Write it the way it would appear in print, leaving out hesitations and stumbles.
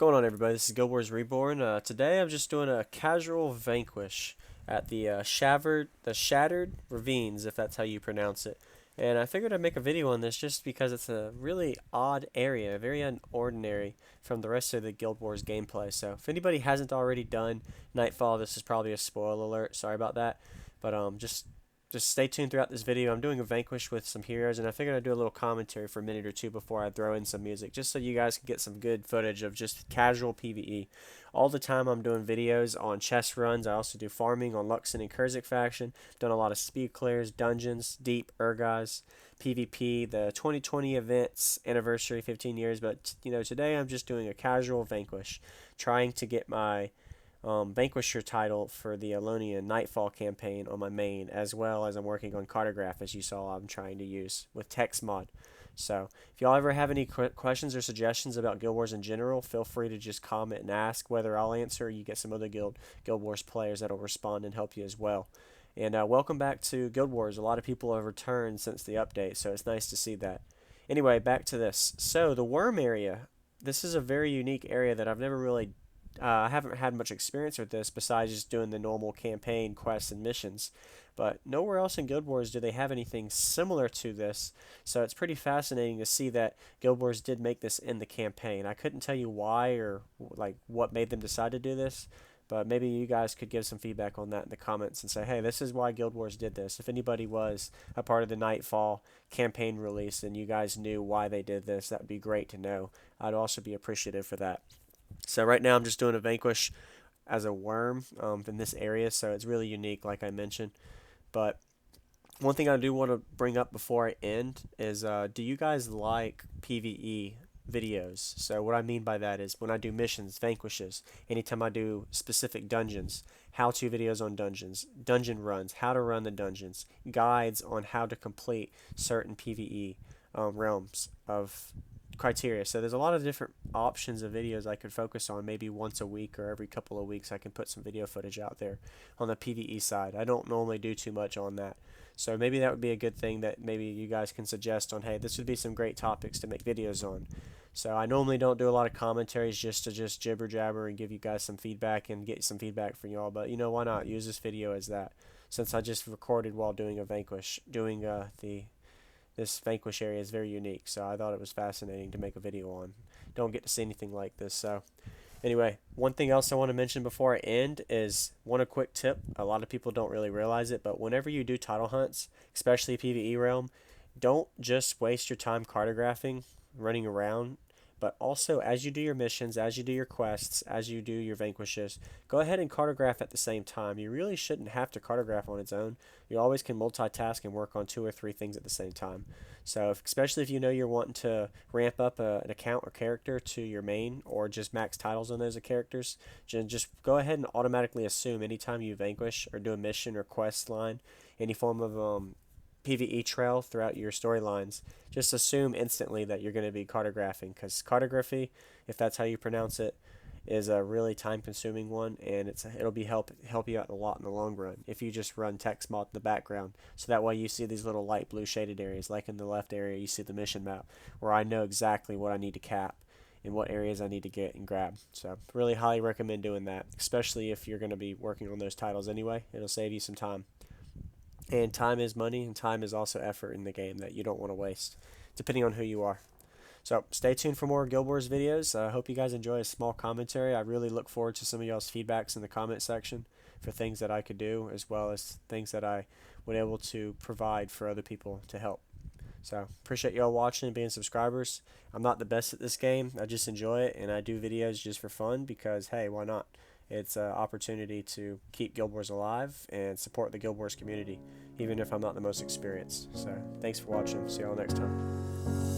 going on, everybody? This is GWReborn. Today I'm just doing a casual vanquish at the Shattered Ravines, if that's how you pronounce it. And I figured I'd make a video on this just because it's a really odd area, very unordinary from the rest of the Guild Wars gameplay. So if anybody hasn't already done Nightfall, this is probably a spoiler alert. Sorry about that. But just stay tuned throughout this video. I'm doing a Vanquish with some heroes, and I figured I'd do a little commentary for a minute or two before I throw in some music, just so you guys can get some good footage of just casual PvE. All the time I'm doing videos on chest runs. I also do farming on Luxon and Kurzik faction. Done a lot of speed clears, dungeons, deep, Urgais, PvP, the 2020 events, anniversary, 15 years. But, today I'm just doing a casual Vanquish, trying to get my Vanquisher title for the Alonian Nightfall campaign on my main, as well as I'm working on Cartograph, as you saw I'm trying to use with text mod. So if y'all ever have any questions or suggestions about Guild Wars in general, feel free to just comment and ask. Whether I'll answer or you get some other Guild Wars players that'll respond and help you as well. And welcome back to Guild Wars. A lot of people have returned since the update, so it's nice to see that. Anyway, back to this. So the worm area, this is a very unique area that I've never really I haven't had much experience with this besides just doing the normal campaign quests and missions, but nowhere else in Guild Wars do they have anything similar to this, so it's pretty fascinating to see that Guild Wars did make this in the campaign. I couldn't tell you why or like what made them decide to do this, but maybe you guys could give some feedback on that in the comments and say, hey, this is why Guild Wars did this. If anybody was a part of the Nightfall campaign release and you guys knew why they did this, that would be great to know. I'd also be appreciative for that. So right now I'm just doing a Vanquish as a worm in this area, so it's really unique, like I mentioned. But one thing I do want to bring up before I end is, do you guys like PvE videos? So what I mean by that is when I do missions, Vanquishes, anytime I do specific dungeons, how-to videos on dungeons, dungeon runs, how to run the dungeons, guides on how to complete certain PvE realms of criteria. So there's a lot of different options of videos I could focus on. Maybe once a week or every couple of weeks I can put some video footage out there on the PvE side. I don't normally do too much on that. So maybe that would be a good thing that maybe you guys can suggest on, hey, this would be some great topics to make videos on. So I normally don't do a lot of commentaries just to jibber jabber and give you guys some feedback and get some feedback from y'all, but why not use this video as that, since I just recorded while doing a Vanquish, doing this Vanquish area is very unique, so I thought it was fascinating to make a video on. Don't get to see anything like this. So anyway, one thing else I want to mention before I end is a quick tip. A lot of people don't really realize it, but whenever you do title hunts, especially PvE realm, don't just waste your time cartographing, running around, but also as you do your missions, as you do your quests, as you do your Vanquishes, go ahead and cartograph at the same time. You really shouldn't have to cartograph on its own. You always can multitask and work on 2 or 3 things at the same time. So especially if you know you're wanting to ramp up an account or character to your main, or just max titles on those characters, just go ahead and automatically assume anytime you Vanquish or do a mission or quest line, any form of PvE trail throughout your storylines, just assume instantly that you're going to be cartographing, because cartography, if that's how you pronounce it, is a really time-consuming one, and it'll be help you out a lot in the long run if you just run text mod in the background. So that way you see these little light blue shaded areas, like in the left area you see the mission map, where I know exactly what I need to cap and what areas I need to get and grab. So really highly recommend doing that, especially if you're going to be working on those titles anyway. It'll save you some time. And time is money, and time is also effort in the game that you don't want to waste, depending on who you are. So stay tuned for more Guild Wars videos. I hope you guys enjoy a small commentary. I really look forward to some of y'all's feedbacks in the comment section for things that I could do, as well as things that I would be able to provide for other people to help. So appreciate y'all watching and being subscribers. I'm not the best at this game. I just enjoy it, and I do videos just for fun because, hey, why not? It's an opportunity to keep Guild Wars alive and support the Guild Wars community, even if I'm not the most experienced. So thanks for watching. See y'all next time.